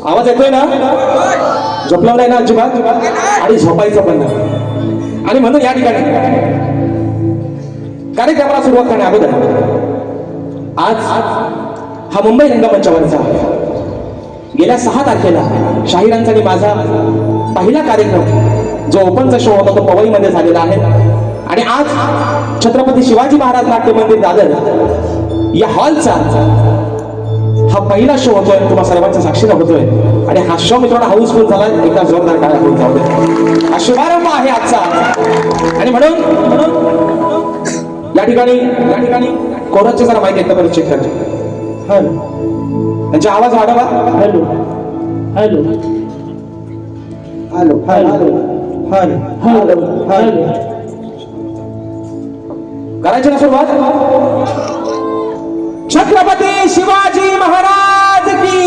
आवाज येतोय ना? झोपला नाही ना अजिबात? आणि झोपायचं पण नाही. आणि म्हणून या ठिकाणी कार्यक्रमाला सुरुवात करण्या अगोदर आज हा मुंबई रंगमंचावरचा गेल्या 6 तारखेला शाहिरांचा आणि माझा पहिला कार्यक्रम जो ओपनचा शो होता तो पवईमध्ये झालेला आहे. आणि आज छत्रपती शिवाजी महाराज नाट्य मंदिर दादर या हॉलचा हा पहिला शो होतोय, तुम्हा सर्वांच्या साक्षीला होतोय. आणि हा शो मित्रांनो हाऊसफुल झाला. एका जोरदार टाळ्या होऊन जाऊ दे. हा शुभारंभ आहे आजचा. आणि म्हणून या ठिकाणी कोराचे जरा माहिती एकदा परत चेक करतो. त्यांचा आवाज वाढवा. Hello hello hello hello hello hello करायची ना सुरुवात. छत्रपती शिवाजी महाराज की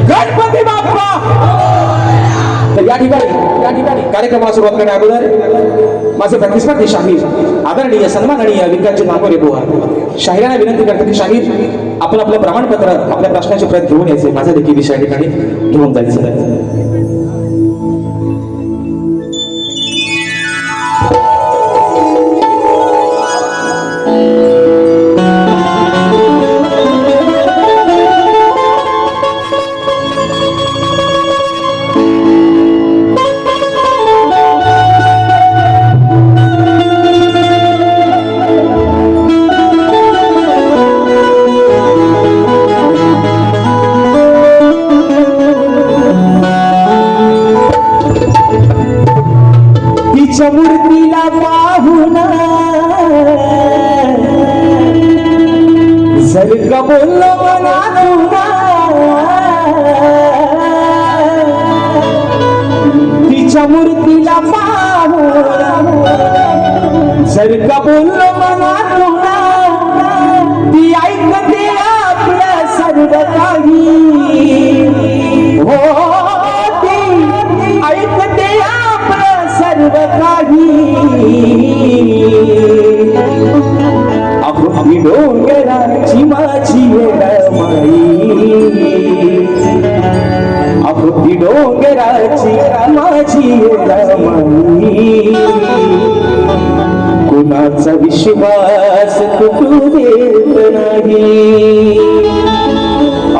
गणपती बाप्पा. तर या ठिकाणी कार्यक्रमाला सुरुवात करण्या अगोदर माझे प्रतिस्पर्धी शाहीर आदरणीय सन्माननीय विकासजी नागोरे बुवा शाहिरांना विनंती करतो की शाहीर आपण आपलं प्रमाणपत्र आपल्या प्रश्नाची प्रत घेऊन यायचे. माझा देखील विषय ठिकाणी घेऊन जायचं. मूर्तीला पाहून जर का बोललो मनातून तिच्या मूर्तीला पाहून जर का बोललो मनातून ती ऐकते आपलं सर्व काही. हो ती ऐकते आपलं सर्व काही. अगदी डोंगराची माझी रमाई. अगदी डोंगराची माझी रमाई. कुणाचा विश्वास तुटू देत नाही.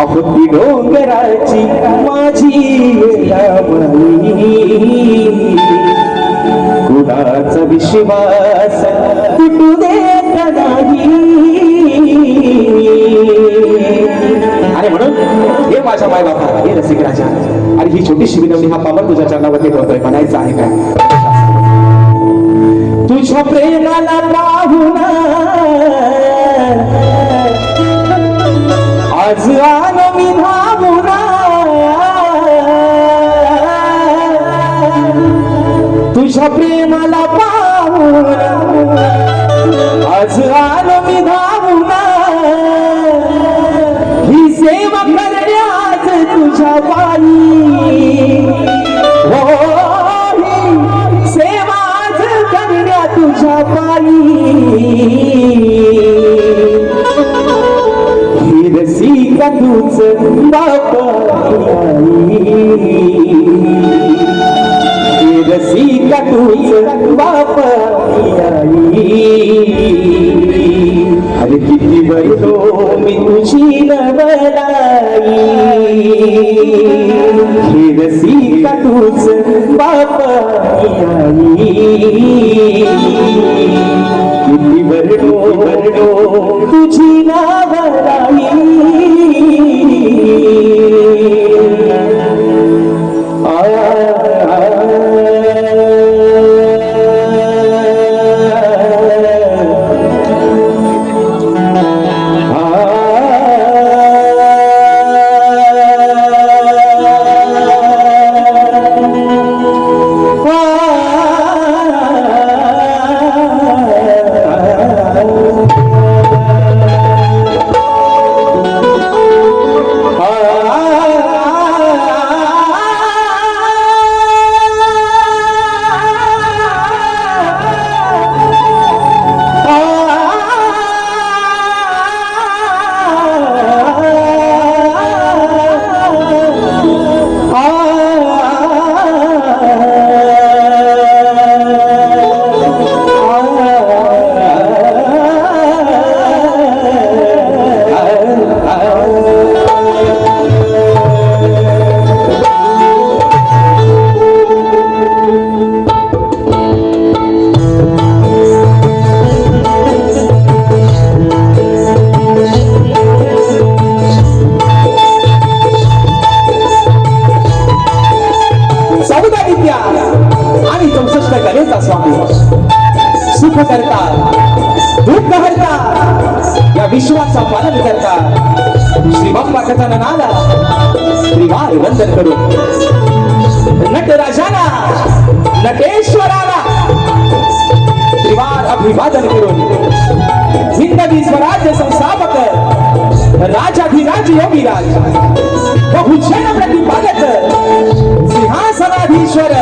अगदी डोंगराची माझी रमाई. कुणाचा विश्वास तुटू देत नाही. आणि म्हणून हे माझ्या माय बापा हे रसिक राजा आणि ही छोटीशी विनवणी हा पामर तुझ्या चरणावरती करतोय. म्हणायचं आहे काय? तुझ्या प्रेमाला पाहून आज आलो मी धावून. तुझ्या प्रेमाला पाहून आज आलो मी धावून. ही सेवा करण्यास तुझ्या पायी. हो ही सेवा आज करण्या तुझ्या पायी. ही रसिका तूच बापा रसिका तूच बाप अरे किती बरतो मी तुझी नवलाई. हे रसिका तूच बाप किती बरतो तुझी नवलाई. गजाननाला त्रिवार वंदन करून, नटराजाला नटेश्वराला त्रिवार अभिवादन करून, हिंदवी स्वराज्य संस्थापक राजाधिराज योगीराज बहुजन प्रतिपादक सिंहासनाधीश्वर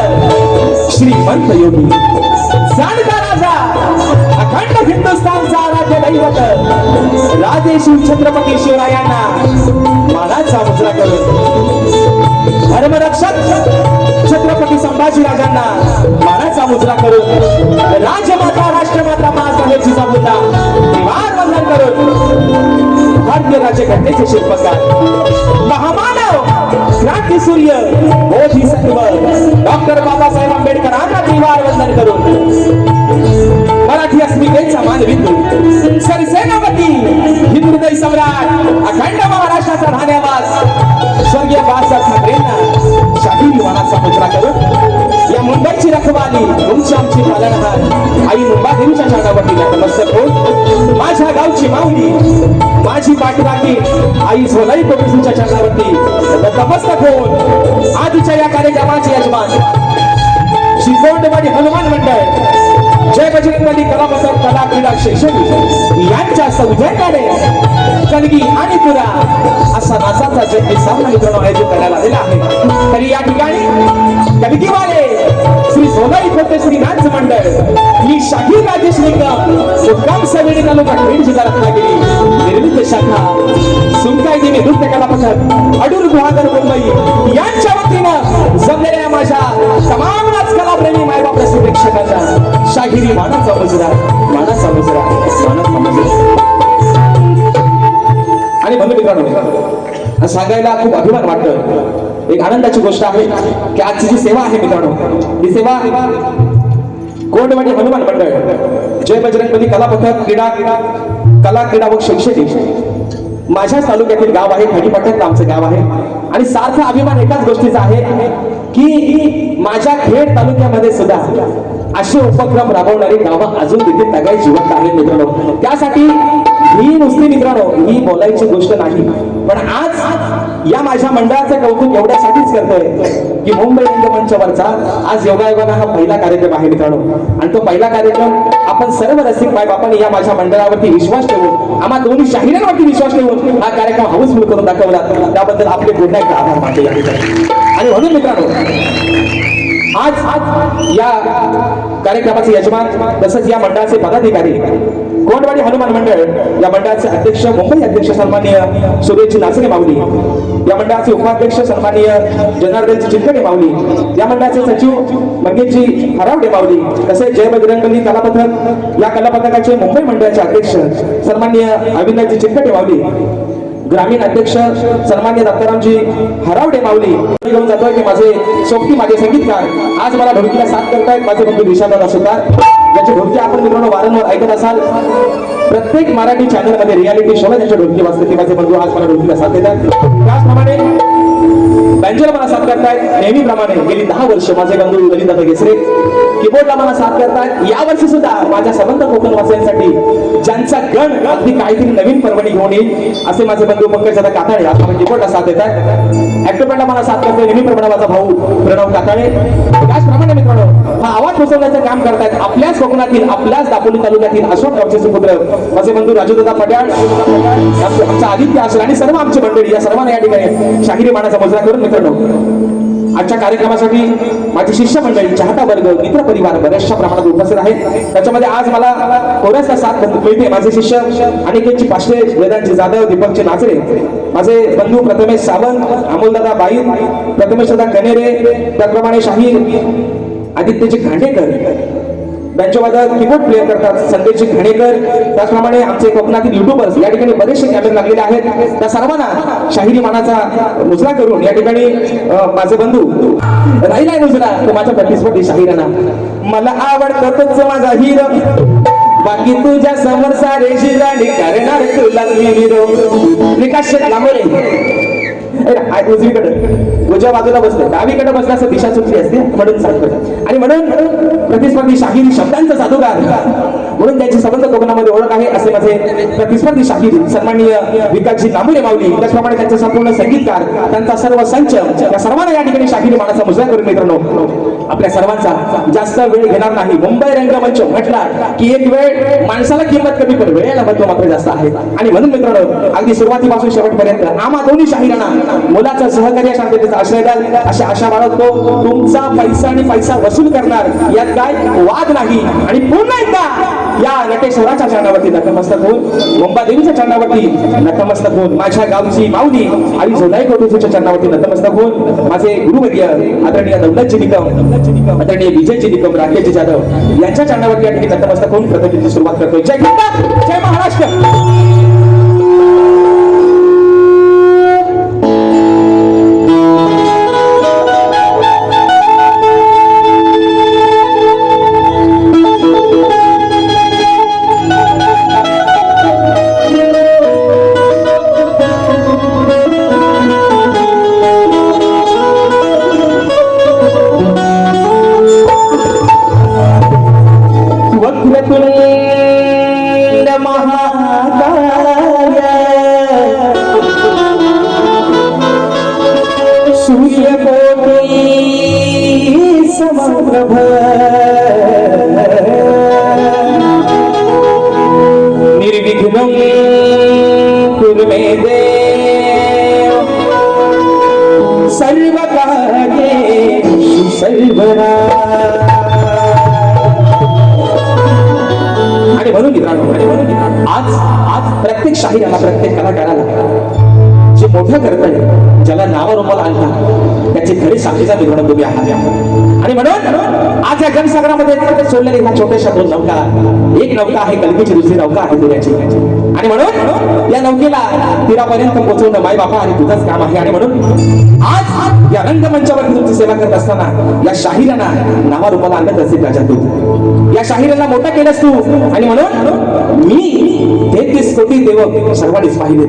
श्रीमंत योगी जाणता राजा अखंड हिंदुस्थानचा राज्य दैवत राजेश्री छत्रपती शिवरायांना मानाचा मुजरा करून, धर्मरक्षक छत्रपती संभाजी राजांना मानाचा मुजरा करून, राजमाता राष्ट्रमाता मासाहेब जिजाऊंना त्रिवार वंदन करून, भारतीय राज्यघटनेचे शिल्पकार महामानव क्रांती सूर्य बोधिसत्व डॉक्टर बाबासाहेब आंबेडकरांना त्रिवार वंदन करून, मराठी अस्मितेचा मानबिंदू सरसेनापती हिंदुहृदय सम्राट अखंड महाराष्ट्राचा धान्यवास स्वर्गीय बाळासाहेब ठाकरेंना शाहीर मानाचा मुजरा करून, या मुंबईची रखवाली तुमची आमची पालनहार आई मुंबादेवीच्या चरणावरती नतमस्तक होऊन, माझ्या गावची माऊली माझी पाठराखी आई झोलाई पोलिसांच्या चरणावरती नतमस्तक होऊन, आजच्या या कार्यक्रमाचे यजमान श्री कोंडवाडी हनुमान मंडळ जय बजरंगबली कला पथक कला क्रीडा शैक्षणिक यांच्या सौजन्याने कणगी आणि पुरा असा नाचाचा जगती सामना मित्रांनो आयोजित करण्यात आलेला आहे. तरी या ठिकाणी कणगीवाले श्री सोनाई खोते श्री नाच मंडळ ही शाहीर राजेश निकम मुक्काम सवेडी तालुका खेड जिल्हा रत्नागिरी निर्मित शाखा सुनकाई देवी नृत्य कला पथक अडूर गुहागर मुंबई यांच्या वतीनं जमलेल्या माझ्या तमाम नाच कलाप्रेमी मायबाप रसिक प्रेक्षकांना शाहिरी मानाचा मुजरा मानाचा मुजरा मानाचा मुजरा. आणि बंधू मित्रांनो सांगायला खूप अभिमान वाटतं, एक आनंदाची गोष्ट आहे की आजची जी सेवा आहे मित्रांनो, ही सेवा कोंडवाडी हनुमान मंडळ जय बजरंगबली कला पथक कला क्रीडा व शैक्षणिक माझ्याच तालुक्यातील गाव आहे, खडीपट्ट्यात आमचं गाव आहे. आणि सारखा अभिमान एकाच गोष्टीचा आहे की माझ्या खेड तालुक्यामध्ये सुद्धा असे उपक्रम राबवणारी गावं अजून देखील तगाई जिवंत आहेत मित्रांनो. त्यासाठी ही नुसती मित्रांनो ही बोलायची गोष्ट नाही, पण आज या माझ्या मंडळाचं कौतुक एवढ्यासाठीच करतोय की मुंबई रंगमंचावरचा आज योगायोगाने हा पहिला कार्यक्रम आहे मित्रांनो. आणि तो पहिला कार्यक्रम आपण सर्व रसिक मायबापांनी या माझ्या मंडळावरती विश्वास ठेवून, आम्हा दोन्ही शाहिरांवरती विश्वास ठेवून हा कार्यक्रम हाऊसफुल करून दाखवला, त्याबद्दल आपले पुन्हा एकदा आभार मानले या ठिकाणी. आणि म्हणून मित्रांनो आज या कार्यक्रमाचे यजमान तसंच या मंडळाचे पदाधिकारी कोंडवाडी हनुमान मंडळ या मंडळाचे अध्यक्ष मुंबई अध्यक्ष सन्माननीय सुरेशजी नाचणे माऊली, या मंडळाचे उपाध्यक्ष सन्माननीय जनार्दनजी चिलकणे माऊली, या मंडळाचे सचिव मंगेशजी हरावडे माऊली, तसेच जय बजरंगबली कला पथक या कला पथकाचे मुंबई मंडळाचे अध्यक्ष सन्माननीय अविनाशजी चिलकणे माऊली, ग्रामीण अध्यक्ष सन्मान्य दत्तारामजी हरावडे माऊली घेऊन जातोय की माझे सोबती माझे संगीतकार आज मला ढोलकीला साथ करतायत माझे बंधू विशालदादा सुतार, ज्याची ढोलकी आपण मित्रांनो वारंवार ऐकत असाल. प्रत्येक मराठी चॅनल मध्ये रियालिटी शोला ज्याच्या ढोलकी वाजते ते माझे बंधू आज मला ढोलकीला साथ देतात. त्याचप्रमाणे बँजोला मला साथ करतायत नेहमीप्रमाणे गेली 10 वर्ष माझे बंधू ललितदादा गेसरे कीबोर्डला मला साथ करतायत. या वर्षी सुद्धा माझ्या सबंध कोकण वासियांसाठी ज्यांचा गण अगदी काहीतरी नवीन पर्वणी घेऊन येईल असे माझे बंधू पंकजदादा काताळे आज मला कीबोर्डला साथ देतात. ऍक्टोपॅडला मला साथ करतोय नेहमीप्रमाणे माझा भाऊ प्रणव काताळे. त्याचप्रमाणे मित्रांनो हा आवाज पोहोचवण्याचं काम करतायत आपल्याच कोकणातील आपल्याच दापोली तालुक्यातील अशोक गावचे सुपुत्र माझे बंधू राजूदादा पट्याळ, आमचा आदित्य आसर आणि सर्व आमची मंडळी या सर्वांना या ठिकाणी शाहिरी मानाचा मुजरा करून मित्रांनो आजच्या कार्यक्रमासाठी माझी शिष्य मंडळी चाहता वर्ग मित्र परिवार बऱ्याचशा प्रमाणात उपस्थित आहेत. त्याच्यामध्ये आज मला कोरसचा साथ मिळते माझे शिष्य अनिकेतजी पाशे, वेदांतजी जाधव, दीपकजी नाचरे, माझे बंधू प्रथमेश सावंत, अमोलदादा बाईन, प्रथमेशदादा कनेरे, त्याचप्रमाणे शाहीर आदित्यजी घांडेकर बँचोवादक कीबोर्ड प्लेअर करतात संदेशजी घाणेकर, त्याचप्रमाणे आमचे कोकणातील युट्यूबर्स या ठिकाणी बरेचसे कॅमेरे लागलेले आहेत. त्या सर्वांना शाहिरी मानाचा मुजरा करून या ठिकाणी माझे बंधू राहिलाय मुजरा तो माझ्या प्रतिस्पर्धी शाहिरांना. मला आवडतो तोच माझा हिरो बाकी तुझ्या समोर सारे शिराणी करणार तुला मी हिरो. विकास लांबोरे उजवीकडे उजव्या बाजूला बसले डावीकडे बसला असं दिशा चुकली असते म्हणून सांगतो. आणि म्हणून प्रतिस्पर्धी शाहिरी शब्दांचा जादूगार म्हणून त्यांची सबंध कोकणामध्ये ओळख आहे असे माझे प्रतिस्पर्धी शाहीर सन्माननीय विकासजी नामुरे माऊली, त्याचप्रमाणे त्यांचे संपूर्ण संगीतकार, त्यांचा सर्व संच, या सर्वांना या ठिकाणी शाहिरी मानाचा मुजरा करून मित्रांनो आपल्या सर्वांचा जास्त वेळ घेणार नाही. मुंबई रंगमंच म्हटला की एक वेळ माणसाला किंमत कमी पण वेळेला महत्व मात्र जास्त आहे. आणि म्हणून मित्रांनो अगदी सुरुवातीपासून शेवटपर्यंत आम्हा दोन्ही शाहिरांना मुलाचं सहकार्य शांततेचा आश्रय द्याल अशी आशा बाळगतो. तुमचा पैसा आणि पैसा वसूल करणार यात काय वाद नाही. आणि पुन्हा एकदा या नटेश्वराच्या चरणावरती नतमस्तक होऊन, मुंबादेवीच्या चरणावरती नतमस्तक होऊन, माझ्या गावची माऊली आई जोलाई कोटेच्या चरणावरती नतमस्तक होऊन, माझे गुरुवर्य आदरणीय दौलतजी निकम, आदरणीय विजयजी निकम, राकेशजी जाधव यांच्या चरणावरती या ठिकाणी नतमस्तक होऊन प्रथमेची सुरुवात करतोय. जय हिंद, जय महाराष्ट्र. निर्विघ्नं कुरु मे देव सर्वकार्येषु सर्वदा. आणि म्हणून मित्रांनो आज प्रत्येक शाहिराला, प्रत्येक कलाकाराला जे मोठं करतंय, ज्याला नावारूपाला आणतात, त्याचे खरे साक्षीचा मित्रांनो तुम्ही आहात. आणि म्हणून आज या जनसागरामध्ये सोडलेल्या ह्या छोट्याशा दोन नौका, एक नौका आहे कल्पीची, दुसरी नौका आहे दुर्याची. आणि म्हणून या नौकेला तीरापर्यंत पोहोचवणं माय बापा आणि तुझंच काम आहे. आणि म्हणून आज या रंगमंचावरती तुमची सेवा करत असताना या शाहिरांना नावारूपाला आणत असेल राजा तू, या शाहिरांना मोठा केलंस तू. आणि म्हणून मी 33 कोटी देव सर्वांनीच पाहिले,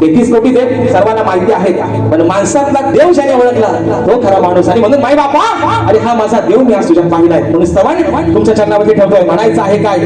33 कोटी देव सर्वांना माहिती आहेत, पण माणसातला देव ज्याने ओळखला तो खरा माणूस. आणि म्हणून माय बापा अरे हा माझा देव मी आज तुझ्यात पाहिलाय, म्हणून स्तवन तुमच्या चरणावरती ठेवतोय. म्हणायचं आहे काय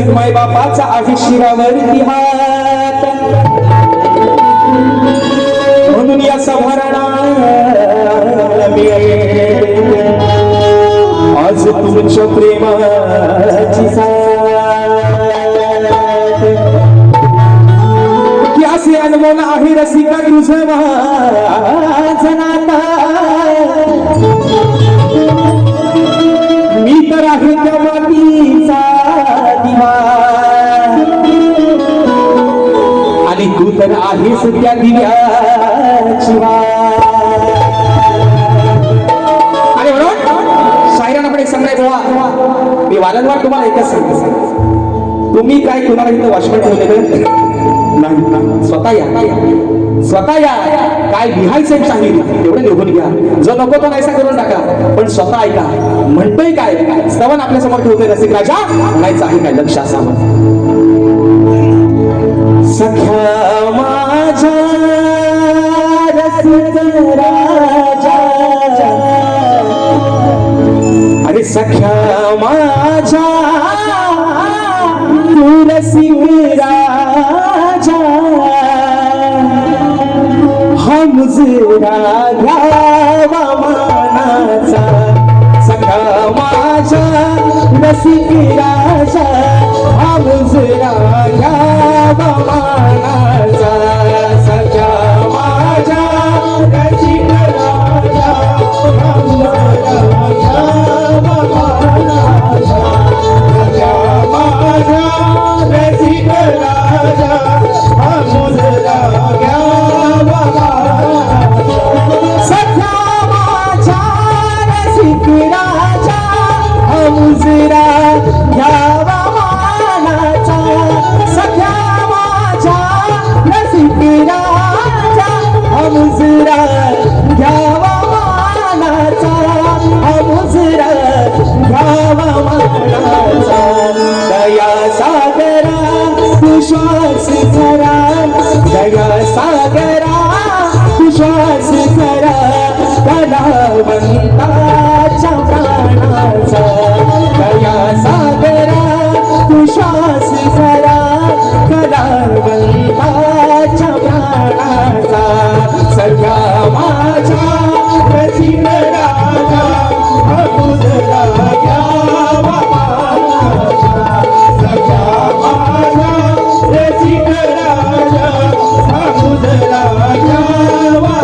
माय बापाचा आहे शिरावरती हात, म्हणून या सभारणा आज तुमच्या प्रेमाची साथ की असे अनमोल आहे रसिका तुझं माझं नाता. मी तर आहे त्या मातीचा दिवा आणि तू तर आहेस त्या दिव्याची वाट. आणि म्हणून शाहिरांना पण एक संग्रह गोळा मी वारंवार तुम्हाला एकच सांगतो, तुम्ही काय कुणाला इथं वॉचमॅन ठेवलेलं नाही, स्वतः या काय लिहायचं शाहीर तेवढं लिहून घ्या, जो नको तो नाहीसा करून टाका, पण स्वतः ऐका म्हणतोय काय. स्तवन आपल्या समोर ठेवतोय रसिक राजा, म्हणायचं आहे काय लक्ष असावं. सख्या माझ्या रसिक राजा मुजरा घ्यावा मानाचा सखा माझ्या रसिक राजा हा मुजरा घ्यावा मानाचा सखा माझ्या रसिक राजा हा मुजरा घ्यावा मानाचा सखा माझ्या रसिक राजा हा मुजरा घ्यावा सखा माझ्या रसिक राजा हा मुजरा घ्यावा मानाचा सखा माझ्या रसिक राजा हा मुजरा घ्यावा मानाचा हा मुजरा घ्यावा मानाचा दया सागरा विश्वास करा दया सागरा विश्वास करा कलावंताच्या प्राणाचा दया सागरा विश्वास करा कलावंताच्या प्राणाचा सगळा माझ्या रसिक राजा हा मुजरा घ्यावा मानाचा सगळा माझ्या रसिक राजा हा मुजरा घ्यावा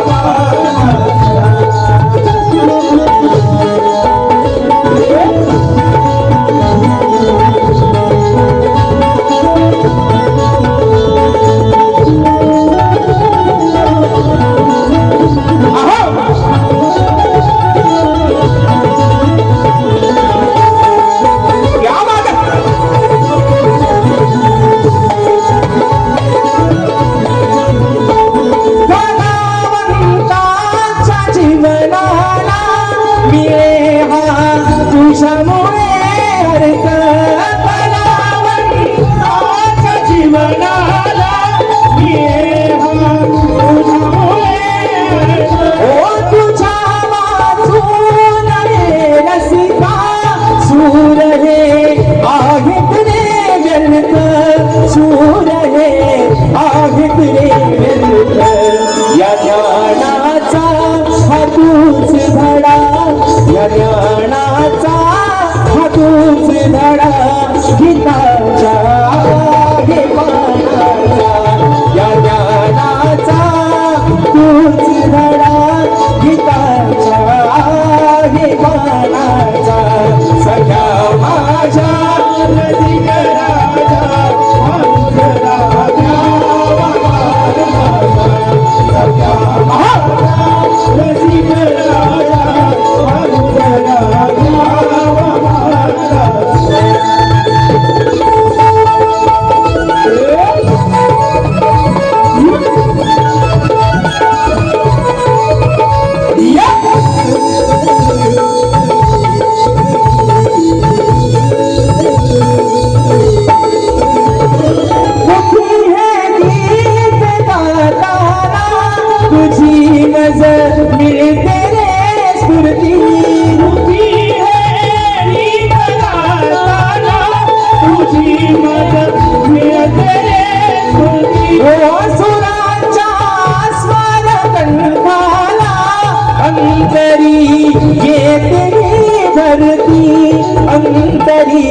अंतरी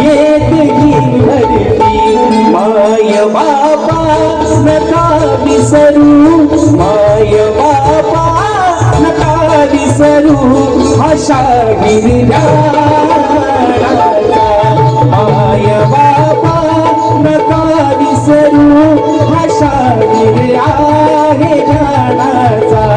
येतही भरती माय बापा नका विसरू माय बापा नका विसरू आशा गिरिराळाचा माय बापा नका विसरू आशा गिरी आहे ज्ञानाचा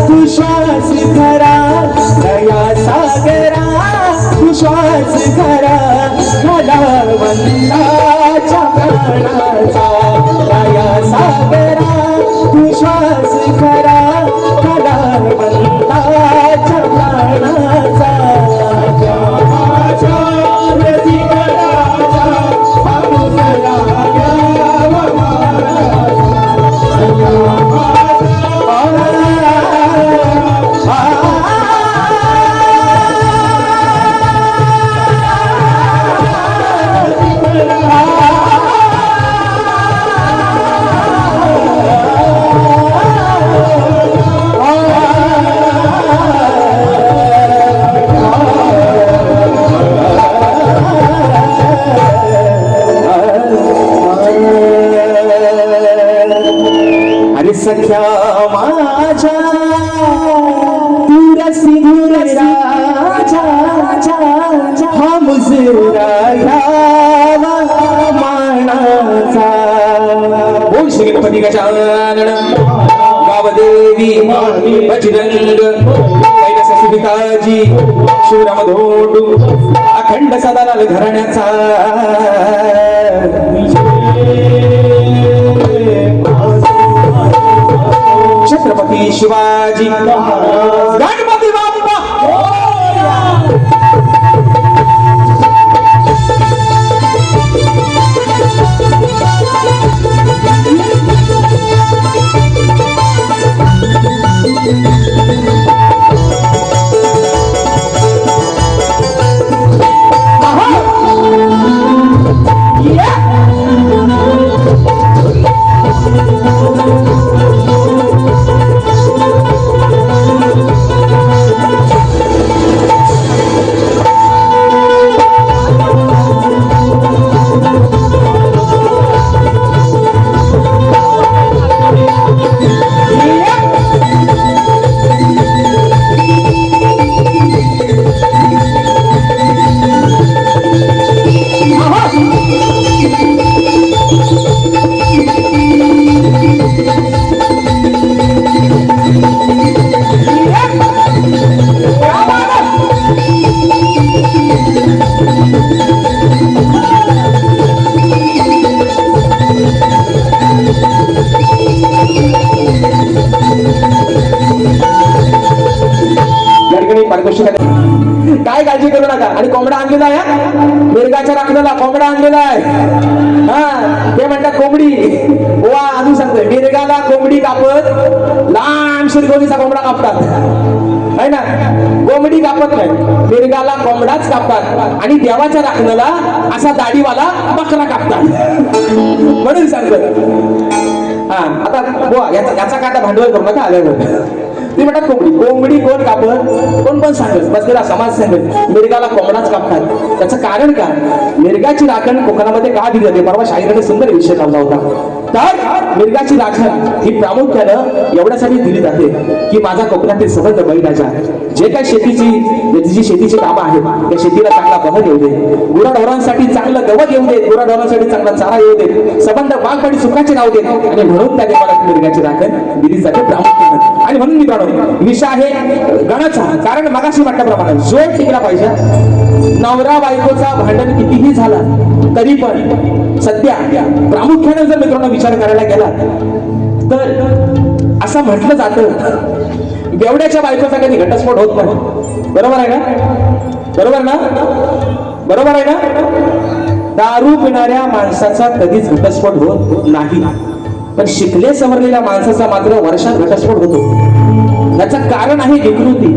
विश्वास करा दया सागरा विश्वास पंताच्या प्राणाचा दया सागरा तू श्वास खरा कलावंताच्या प्राणाचा सख्या माझ्या दुरसी राजा हा मुजरा घ्यावा मानाचा. बोल श्री गणपती गजानन गावदेवी बजरंग कैलास सुधिकाजी शिवराम धोंडू अखंड सदालाल घराण्याचा छत्रपती शिवाजी गणपती बाप्पा. काय काळजी करू नका. आणि कोंबडा आणलेला आहे मिरगाच्या राखण्याला कोंबडा आणलेला आहे. हा ते म्हणतात कोंबडी वा अजून सांगतोय मिरगाला कोंबडी कापत लांब शिरगोलीचा कोंबडा कापतात है ना. कोंबडी कापत नाही मिरगाला कोंबडाच कापतात आणि देवाच्या राखण्याला असा दाढीवाला बकरा कापतात म्हणून सांगतो. हा आता बुवा याचा काय भांडवल करू नका आल्यावर. ते म्हणतात कोंबडी कोण कापत कोण सांगत बसलेला समाज सांगत मिरगाला कोंबडाच कापतात. त्याचं कारण काय मिरगाची राखण कोकणामध्ये का दिली जाते. परवा शाहिराने सुंदर विषय लावला होता. तर मिरगाची राखण ही प्रामुख्यानं एवढ्यासाठी दिली जाते की माझा कोकणातील संबंध बैलाच्या जे काय शेतीची कामं आहेत त्या शेतीला चांगला बहर येऊ दे. गुराढोरांसाठी चांगलं गवत येऊ दे. गुराढोरांसाठी चांगला चारा येऊ दे. संबंध वाघपाडी सुखाचे राहू दे. आणि म्हणून त्या देवाला मिरगाची राखण दिली जाते प्रामुख्यानं. आणि म्हणून मित्रांनो विषय आहे गणाचा. कारण मगाशी म्हटल्याप्रमाणे जोड टिकला पाहिजे. नवरा बायकोचा भांडण कितीही झाला तरी पण सध्या प्रामुख्याने जर मित्रांनो विचार करायला गेला तर असं म्हटलं जातं बेवड्याच्या बायकोचा कधी घटस्फोट होत नाही. बरोबर आहे ना. बरोबर ना. बरोबर आहे ना. दारू पिणाऱ्या माणसाचा कधीच घटस्फोट होत नाही. पण शिकले सवरलेल्या माणसाचा मात्र वर्षात घटस्फोट होतो. याचं कारण आहे विकृती.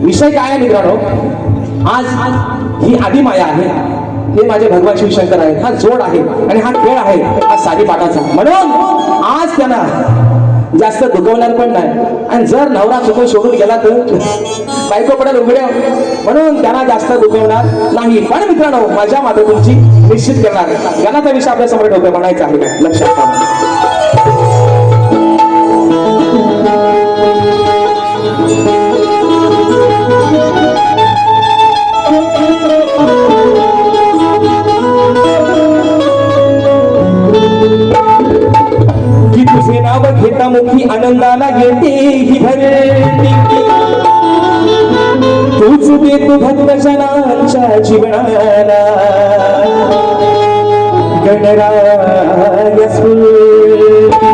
विषय काय आहे मित्रांनो. आज ही आदिमाया आहे. हे माझे भगवान शिवशंकर आहेत. हा जोड आहे आणि हा खेळ आहे हा सारीपाटाचा. म्हणून आज त्यांना जास्त दुखवणार पण नाही. आणि जर नवरा चुकून सोडून गेला तर बायको पडेल उघड्या. म्हणून त्यांना जास्त दुखवणार नाही. पण मित्रांनो माझ्या माध्यमातून निश्चित करणार गाण्याचा विषय आपल्या समोर ठेवतो म्हणायचा आहे का लक्षात ठेवा. तुझे नाव घेता मुखी आनंदाला येते ही भरती. तूच देतो भक्तजनांच्या जीवनाला गणराय स्फूर्ती.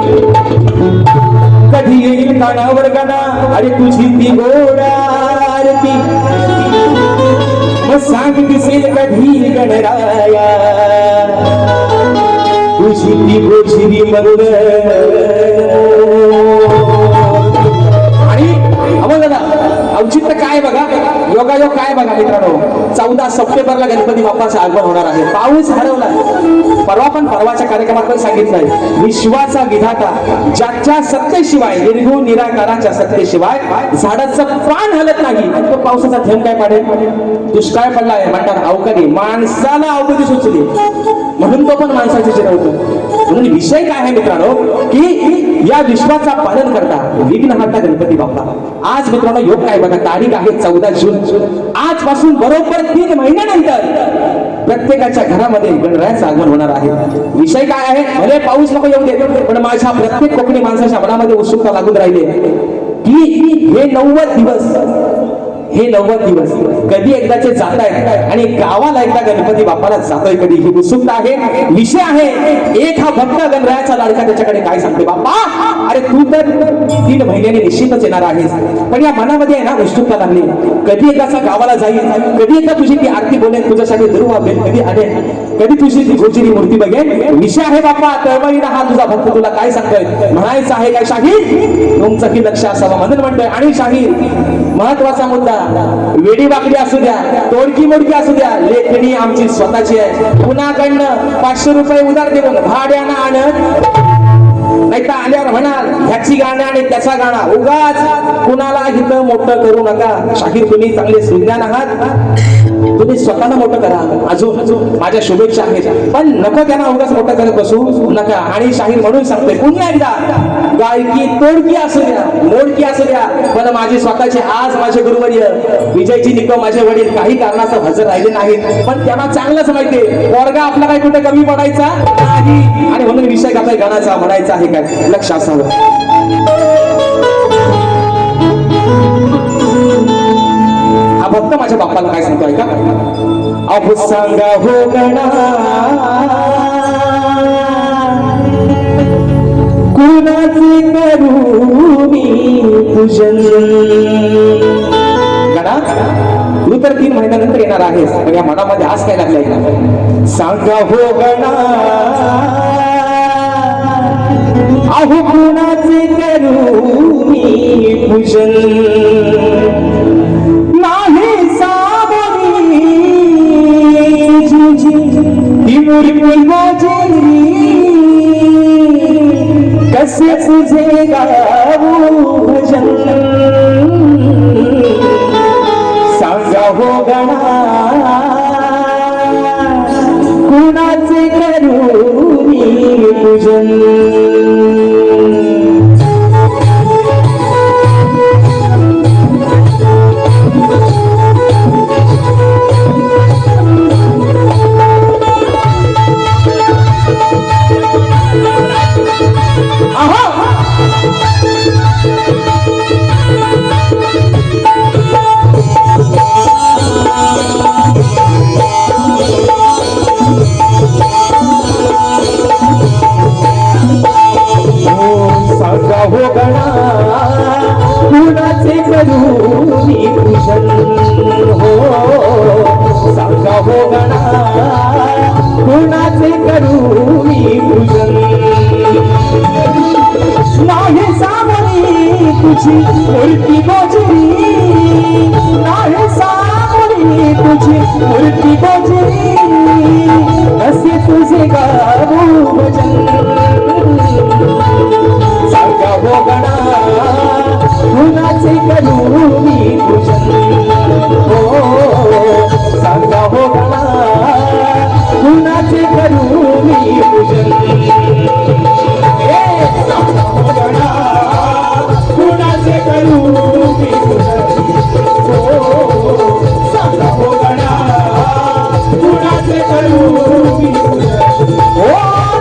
कधी येईल कानावर गाणा अरे तुझी ती गोड आरती, मग सांग दिसेल कधी गणराया तुझी ती गोचिरी मंगल. आणि अमोल दादा औचित्य काय बघा, योगायोग काय बघा मित्रांनो, 14 सप्टेंबरला गणपती बाप्पाचं आगमन होणार आहे. पाऊस हरवला, परवा पण परवाच्या कार्यक्रमात पण सांगितलंय, विश्वाचा विधाता ज्याच्या सत्तेशिवाय, निर्गुण निराकाराच्या सत्तेशिवाय झाडाचं पान हलत नाही, तो पावसाचा थेंब काय पाडेल. दुष्काळ पडलाय म्हणतात अवकाळी, माणसाला अवघडी सुचली म्हणून तो पण माणसाचे चिरवतो. म्हणून विषय काय आहे मित्रांनो, की या विश्वाचा पालन करता विघ्नहर्ता गणपती बाप्पा. आज मित्रांनो योग काय बघा, तारीख आहे 14 जून. आजपासून बरोबर 3 महिन्यानंतर प्रत्येकाच्या घरामध्ये गणरायाचं आगमन होणार आहे. विषय काय आहे, भले पाऊस नको येऊ दे, पण माझ्या प्रत्येक कोकणी माणसाच्या मनामध्ये उत्सुकता लागून राहिली की हे 90 दिवस कधी एकदाचे जात आहेत आणि गावाला एकदा गणपती बाप्पाला जातोय कधी, ही उत्सुकता आहे. विषय आहे, एक हा भक्त गणरायाचा लाडका त्याच्याकडे काय सांगते, बाप्पा अरे तू तर 3 महिन्याने निश्चितच येणार आहेस, पण या मनामध्ये आहे ना उत्सुकता लागली, कधी एकदाचा गावाला जाईल, कधी एकदा तुझी ती आरती बोलेल, तुझ्यासाठी दुर्वा भेट कधी आले, कधी तुझी ती गोचिरी मूर्ती बघेल. विषय आहे बाप्पा, तळमळीनं हा तुझा भक्त तुला काय सांगतोय, म्हणायचं आहे काय शाहीर तुमचं की लक्ष असावं म्हणून म्हणतोय. आणि शाहीर महत्वाचा मुद्दा, वेडी वाकडी असू द्या, तोडकी मोडकी असू द्या, लेखणी आमची स्वतःची आहे. कुणाकडनं 500 रुपये उधार देऊन भाड्यानं आणत नाही तर आल्यावर म्हणाल ह्याची गाणं आणि त्याचा गाणा, उगाच कुणाला हिथं मोठं करू नका. शाहीर तुम्ही चांगले सुज्ञान आहात, तुम्ही स्वतःला मोठं करा, अजून माझ्या शुभेच्छा आहेत, पण नको त्यांना उगाच मोठं करत बसू नका. आणि शाहीर म्हणून सांगतोय पुन्हा एकदा, गायकी तोडकी असू द्या, मोडकी असू द्या, पण माझी स्वतःची. आज माझे गुरुवर्य विजयजी निकम माझे वडील काही कारणास्तव हजर राहिले नाहीत, पण त्यांना चांगलंच माहितीये पोरगा आपला काही कुठे कमी पडायचा नाही, आणि म्हणून विषय काय गाण्याचा म्हणायचा आहे काय, लक्ष असावं. हा भक्त माझ्या बाप्पाला काय सांगतोय का, अहो सांगा हो गणा कुणाचे करू मी पूजन. गणा तू तर 3 महिन्यानंतर येणार आहेस, पण या मनामध्ये आज काय लागलाय, सांगा हो गणा अहो कुणाचे करू मी पूजन. नाही सावरी ती मूर्ती माझी, कसे तुझे गाऊ भजन. सांगा हो गणा कुणाचे करू मी पूजन. हो गणा कुणाचे करू मी पूजन. हो सांगा हो गणा कुणाचे करू मी पूजन. नाही सावरी तुझी मूर्ती गोजरी, नाही सावरी तुझी मूर्ती गोजरी, असे तुझे गाऊ भजन. सांगा हो गणा कुणाचे करू मी पूजन. हो सांगा हो गणा कुणाचे करू मी पूजन. सांगा हो गणा कुणाचे करू मी पूजन. हो सांगा हो गणा कुणाचे करू मी पूजन. हो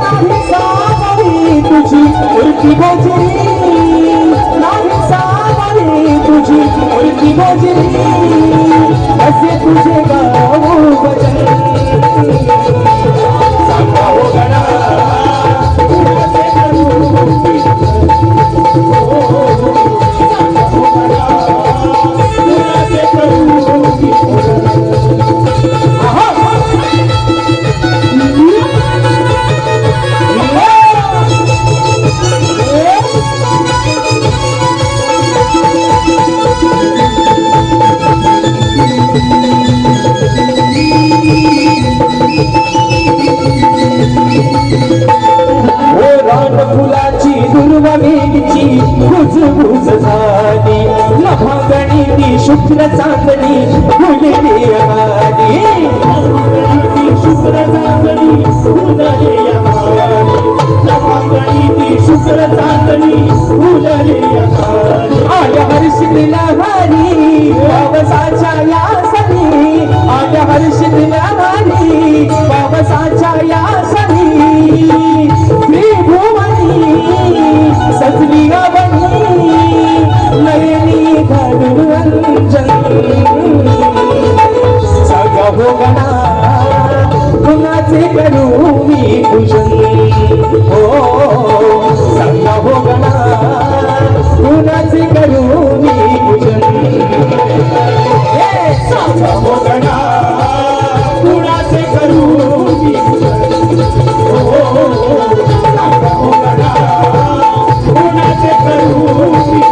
नाही सावरी तुझी मूर्ती गोजरी, नाही सावरी तुझी मूर्ती गोजरी, कसे तुझे गाऊ भजन सांगा हो गणा कसे करू मी फुलाची दुर्वा मेघची भुजभुज झाली लफागणी ती शुक्र चांदणी फुलली आली शुक्र चांदणी फुलली लफागणी ती शुक्र चांदणी फुलली आल्या हर्षित लहारी पावसाच्या या सरी आल्या हर्षित लहारी पावसाच्या या सरी सजली आवनी नयनी घडून अंजन सांगा हो गणा कुणाचे करू मी पूजन हो सांगा हो गणा कुणाचे करू मी पूजन सांगा हो गणा कुणाचे करू मी पूजन हो सांगा हो गणा कुणाचे करू मी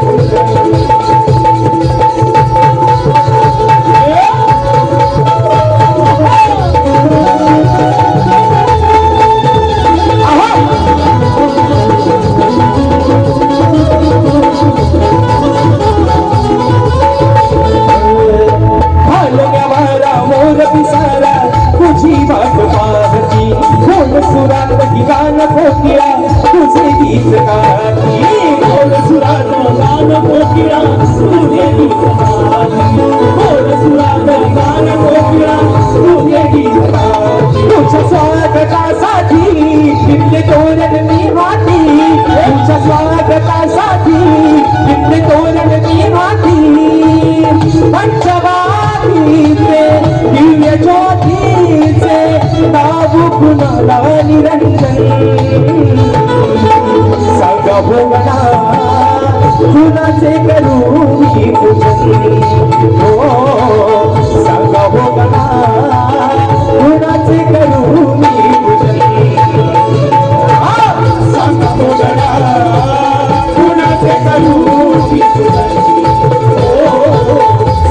मोर पिसारा तुझी वाट पाहती बोल सुरात गान कोकिळा तुझे गीत गाती बोल सुरात गान कोकिळा तुझे गीत गाती बोल सुरात गान कोकिळा तुझे गीत गाती तुझ्या स्वागतासाठी किती तोरण मी वाटी तुझ्या स्वागतासाठी किती तोरण मी वाटी पंचवाटीचे दिव्य ज्योतीचे नाव कुणाला निरंजन सांगा हो गणा कुणाचे करू मी पूजन हो सांगा हो गणा कुणाचे करू मी पूजन सांगा हो गणा कुणाचे करू मी पूजन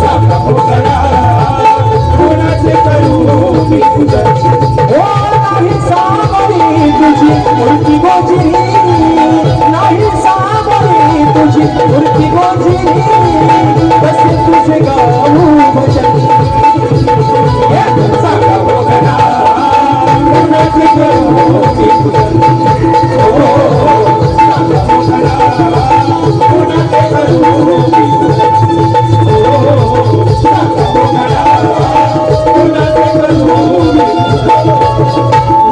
सांगा हो गणा कुणाचे करू मी पूजन हो नाही सावरी तुझी मूर्ती गोजिरी नाही सावरी तुझी मूर्ती गोजिरी कसे तुझे गाऊ भजन सांगा हो गणा कुणाचे करू मी पूजन हो सांगा हो गणा कुणाचे करू मी पूजन सांगा हो गणा कुणाचे करू मी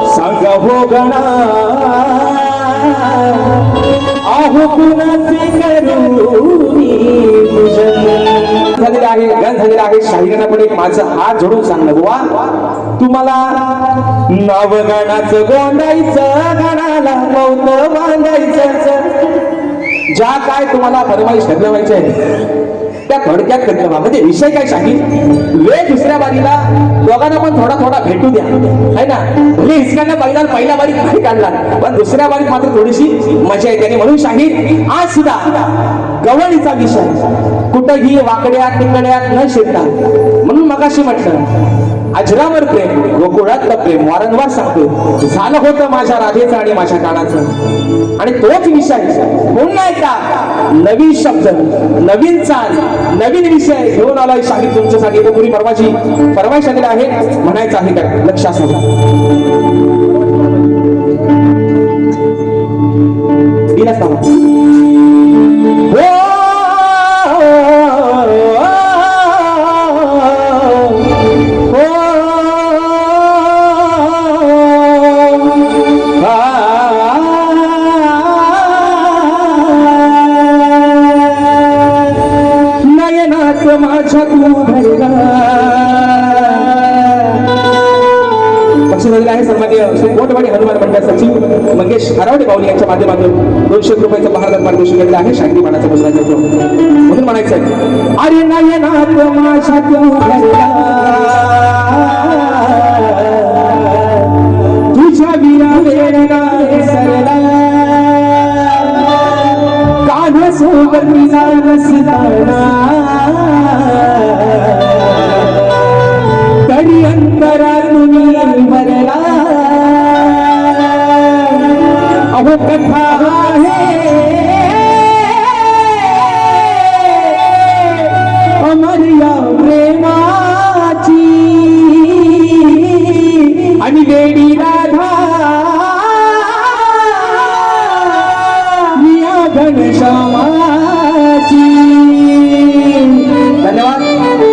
सांगा हो गणा आहो कुणाचे करू मी पूजन झालेलं आहे गान झालेलं आहे शाहिरांना पण एक माझं हात जोडून सांगणं बुवा तुम्हाला नाव गाण्याचं गोंडायचं गाण्याला मौत बांधायचं ज्या काय तुम्हाला फरमाईश ठरवायच्या आहे त्या थोडक्यात करीत म्हणजे विषय काय शाही वेळ दुसऱ्या बारीला दोघांना पण थोडा थोडा भेटू द्या है ना भले हिसकांना पहिल्या बारीत नाही काढला पण दुसऱ्या बारीत मात्र थोडीशी मजा येते आणि म्हणून शाही आज सुद्धा गवळीचा विषय कुठंही वाकड्यात तिकड्यात न शिरता म्हणून मगाशी म्हटलं अजरामर प्रेम गोकुळातलं प्रेम वारंवार सांगतो झालं होतं माझ्या राधेचं आणि माझ्या कानाचं आणि तोच विषय पुन्हा एकदा नवीन शब्द नवीन चाल नवीन विषय घेऊन आलाय शाही तुमच्यासाठी तो पुरी परवाची फरमाईश आलेला आहे म्हणायचं आहे का लक्षात ठेवा दिलाच माझ्या तू भरला वाघवाडी हनुमान मंडळ सचिव मंगेश हरावडे बावली यांच्या माध्यमातून 200 रुपयाचं महाराज पारितोषिक केलेलं आहे. शांती मानाचा मुजरा करतो म्हणून म्हणायचं आहे, अरे नयनात माझ्या तू भरला, तुझ्या विना वेळ नाही सरला, कान्हा सोबतीला नसताना तरी अंतरा तुम्ही भरला. अहो कथा आहे अमर या प्रेमाची आणि वेडी राधा या घनश्यामाची. धन्यवाद.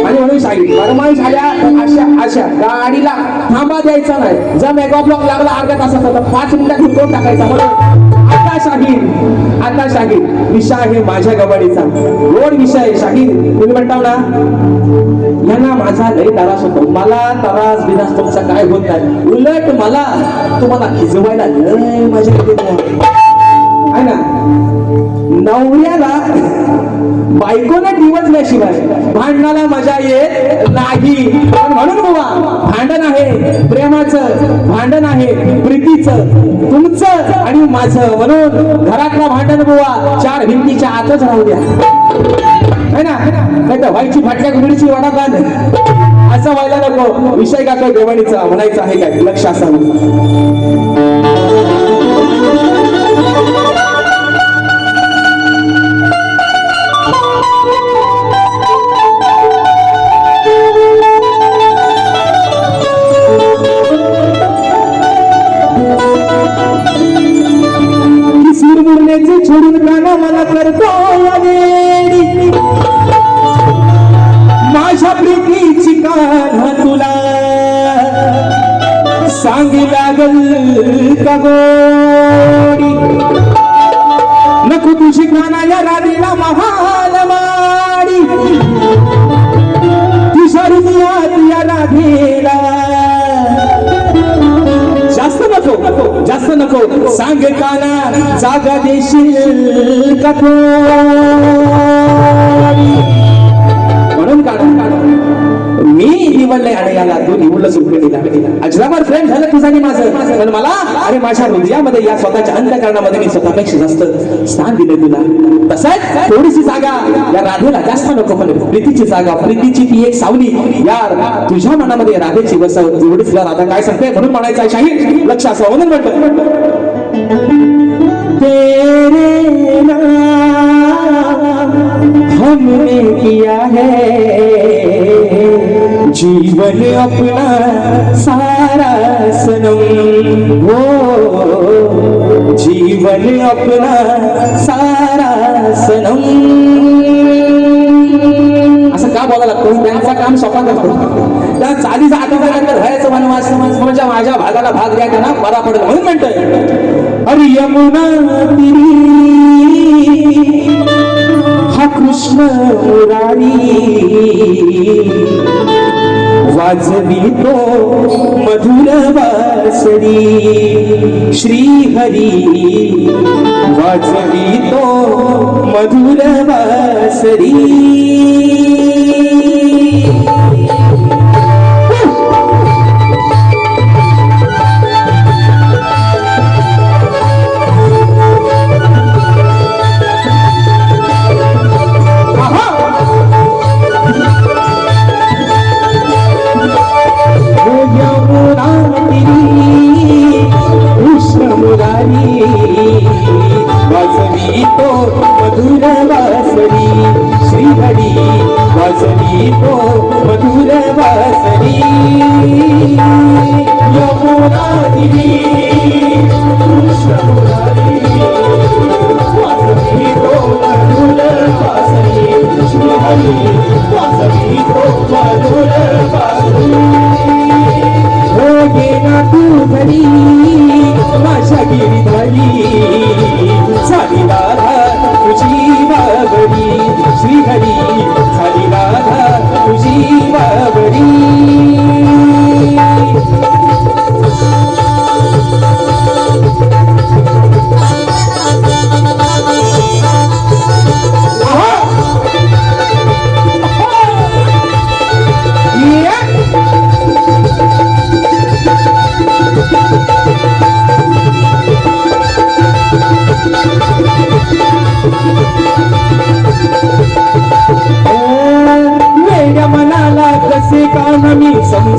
आणि म्हणून सांगितलं फरमाईश आल्या अशा गाडीला थांबा द्यायचा नाही. जर मेगा ब्लॉक लागला अर्ध्या तासाचा तर 5 मिनिटात घेऊन टाकायचा. म्हणून आता शाहीर विषय आहे माझ्या गवाडीचा गोड विषय आहे. शाहीर तुम्ही म्हणता ना यांना माझा लय त्रास होतो. मला त्रास बिनास तुमचा काय होत नाही, उलट मला तुम्हाला खिजवायला लय मजा येते आहे ना. नवऱ्याला बायकोने डिवचल्याशिवाय भांडणाला मजा येत नाही. पण म्हणून बाबा भांडण आहे प्रेमाचं, भांडण आहे प्रीतीचं, तुमचं आणि माझं. म्हणून घरातलं भांडण बुवा 4 भिंतीच्या आतच राहू द्या है ना. नाही तर व्हायची फाटल्या गुडीची वाडा बांध असं व्हायला नको. विषय का काय गवाणीचा म्हणायचं आहे काय लक्ष असावं. छोडून गाणं मला करतो वेडी, माझ्या प्रीतीची कान्हा तुला सांगी लागल का गोडी. नको तुझी कान्हा या राणीला महाल माडी, तुझ्या हृदयात या राधेला जास्त नको सांग काना जागा देशील का तू. म्हणून मी निवडलंय आणि याला तू निवडलं सुटकेला. अजरामर फ्रेंड झालं तुझं आणि माझं. पण मला अरे माझ्या हृदयामध्ये या स्वतःच्या अंतःकरणामध्ये मी स्वतःपेक्षा जास्त स्थान दिलं तुला. तसंच थोडीशी जागा या राधेला जास्त नको, पण प्रीतीची जागा, प्रीतीची ती एक सावली यार तुझ्या मनामध्ये राधेची बसव एवढीच राधा काय सांगते. म्हणून म्हणायचं आहे शाहीर लक्ष असावं. म्हणून म्हणतो तेरे नाम हमने किया है जीवन अपना सारा सनम, हो जीवन अपना सारा सनम. असं का बोलायला लागतो, त्यांचा काम सोपा करतो. त्या चालीचा आठवड्यानंतर राहायचं वनवास म्हणजे माझ्या भागाला भाग द्या त्यांना बरा पडेल. म्हणून म्हणतोय अरे यमुना हा कृष्ण मुरारी वाजवी तो मधुर वासरी, श्री हरी वाजवी तो मधुर वासरी. वाजवी तो मधुर वासरी, श्री हरी वाजवी तो मधुर वासरी. यमुना देवी कृष्ण मुरारी वाजवी तो मधुर वासरी, श्री हरी वाजवी तो मधुर वासरी. हो गेला तू घरी माझ्या गिरिधारी, झाली राधा तुझी बाबरी, श्री हरी झाली राधा तुझी बाबरी.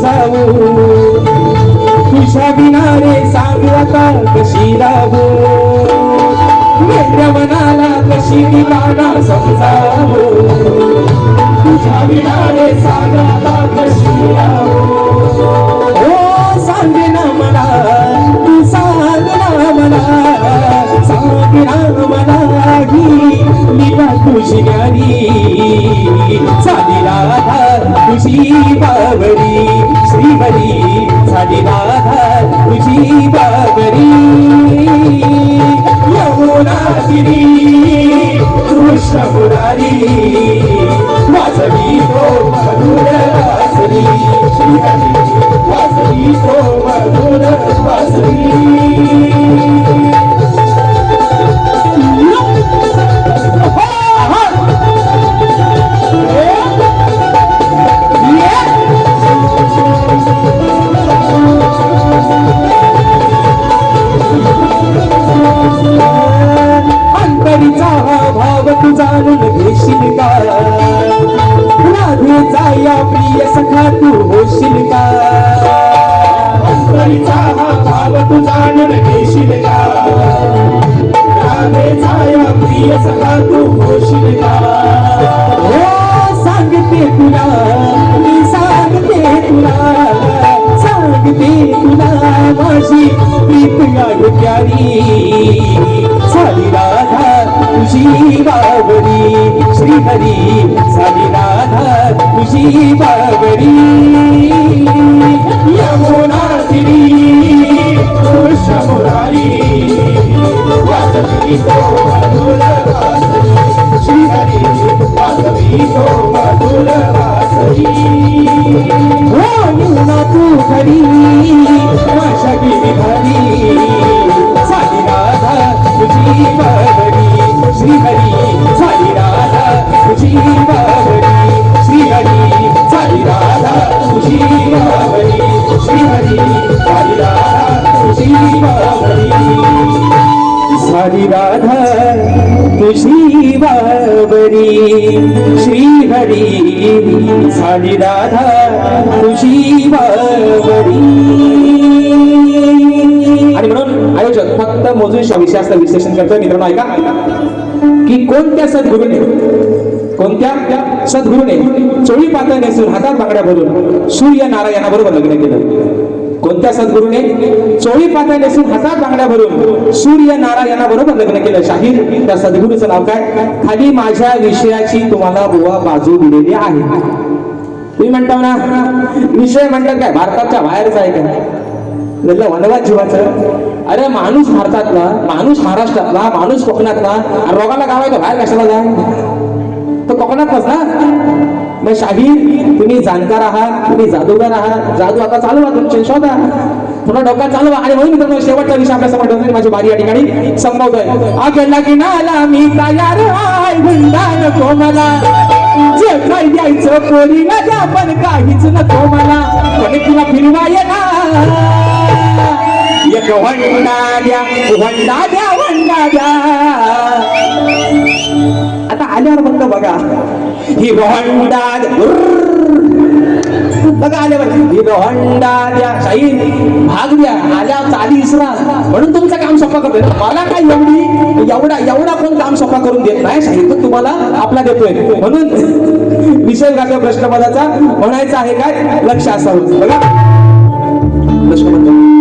जाऊ तुझ्या बिना रे सांग आता कशी राहू वेगळ्या मनाला कशी ठिकाणा समजावू तुझ्या बिना रे सांग आता कशी राहू हो सांग ना मला तू सांग ना मला सांग ना मला ही लीला तुझी न्यारी साधी राधा तुझी बावरी श्रीहरी साधी राधा तुझी बावरी यमुना गिरी कृष्ण मुरारी वासवी तो मधुर वासरी श्रीहरी वासवी तो मधुर वासरी अंतरीचा भाव तू जाणून घेशील का राधेचा या प्रिय सखा तू होशील का अंतरीचा भाव तू जाणून घेशील का राधेचा या प्रिय सखा तू होशील का हो सांगते तुला मी सांगते तुला सांगते तुला माझी प्रीत प्यारी साधी राधा तुझी बावरी श्रीहरी साधी राधा तुझी बावरी यमुना गिरी कृष्ण मुरारी वासवी तो मधुर वासरी श्रीहरी वासवी तो मधुर वासरी हो यमुना तू खरी माझ्या गिरिधारी साधी राधा तुझी बावरी श्रीहरी साधी राधा तुझी बावरी श्रीहरी साधी राधा तुझी बावरी श्रीहरी साधी राधा तुझी बावरी साधी राधा तुझी बावरी श्रीहरी साधी राधा तुझी बावरी. आणि म्हणून आयोजक फक्त मोजून विषयाचं विश्लेषण करतोय मित्रांनो ऐका की कोणत्या सद्गुरूने चोळी पातळ नेसून हातात बांगड्या भरून सूर्य नारायणाबरोबर लग्न केलं कोणत्या सद्गुरूने चोळी पातळ नेसून हातात बांगड्या भरून सूर्य नारायणाबरोबर लग्न केलं शाहीर त्या सद्गुरूचं नाव काय खाली माझ्या विषयाची तुम्हाला बुवा बाजू दिलेली आहे तुम्ही म्हणता ना विषय म्हणतात काय भारताच्या बाहेरचा आहे काय वनवाद जीवाचं अरे माणूस भारतातला माणूस महाराष्ट्रातला माणूस कोकणातला रोगाला गावायला बाहेर कशाला जाय तो कोकणातलाच ना मग शाहीर तुम्ही जाणकार आहात तुम्ही जादूगार आहात जादू आता चालू आहे तुमचे शोधा पुन्हा डोक्यात चालू आणि म्हणून मित्रांनो शेवटचा विषय आपल्या समोर ठेवतो माझी बारी या ठिकाणी संपवतोय आगेला की नाला मी तयार आहे गुंडा नको मला जे काही द्यायचं कोणी ना द्या पण काहीच नको मला पण तुला फिरवाय ना एक वंडा द्या वंडा द्या वंडा द्या आता आल्यावर फक्त बघा ही वंडा बघा आल्यावर ही वंडा द्या शाहीर भाग द्या आल्यावर चाली इसरा म्हणून तुमचं काम सोपा करतोय मला काय एवढा कोण काम सोपा करून देत नाही शाहीर तर तुम्हाला आपला देतोय म्हणून विषय घातला प्रश्नपदाचा म्हणायचं आहे काय लक्ष असावं बघा प्रश्न म्हणतो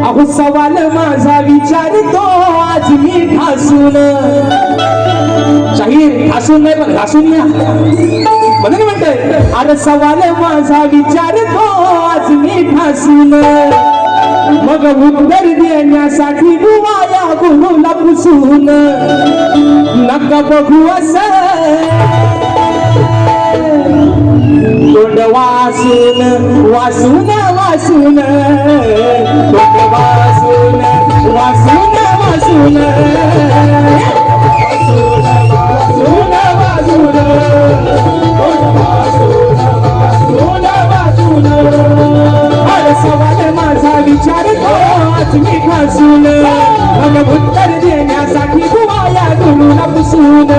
अहो सवाल माझा विचारतो आज मी ठासून शाहीर ठासून नाही पण घासून या म्हणून म्हणतोय अरे सवाल माझा विचारतो आज मी ठासून मग उत्तर देण्यासाठी बुवाया गुरुला पुसून नका बघू असं तोंड वासून वासून वासून तोंड वासून वासून वासून सवाल माझा विचार आज मी ठासून मग उत्तर देण्यासाठी बुवाया गुरुला पुसून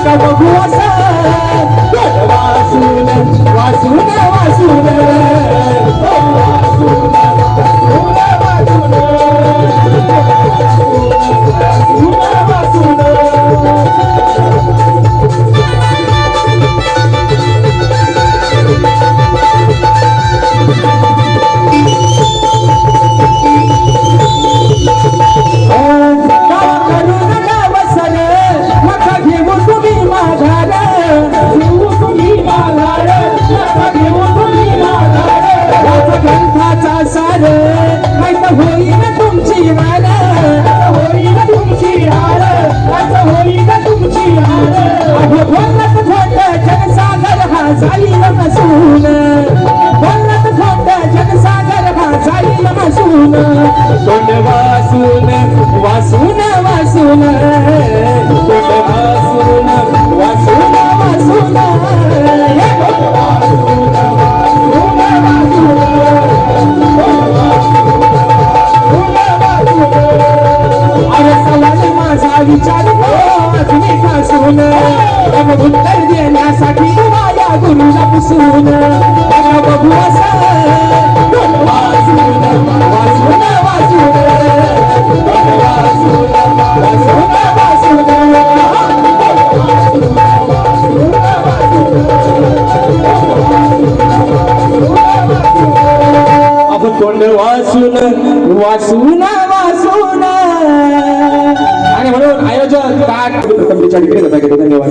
नका बघू असं वासून वासून वासून होईल तुमची हार होईल तुमची हार होईल तुमची हार बोलत खोट जनसागर हा जाईल नसून बोलत खोट जनसागर हा जाईल नसून तोंड वासून वासून वासून तोंड वासून वासून वासून विचार तुम्ही पासून उत्तर देण्यासाठी माझ्या गुरुला पुसून बघू असं वासून वासून वासून तोंड वासून वासून वासून आणि म्हणून आयोजक ताट प्रथम विचार केले जातात. धन्यवाद.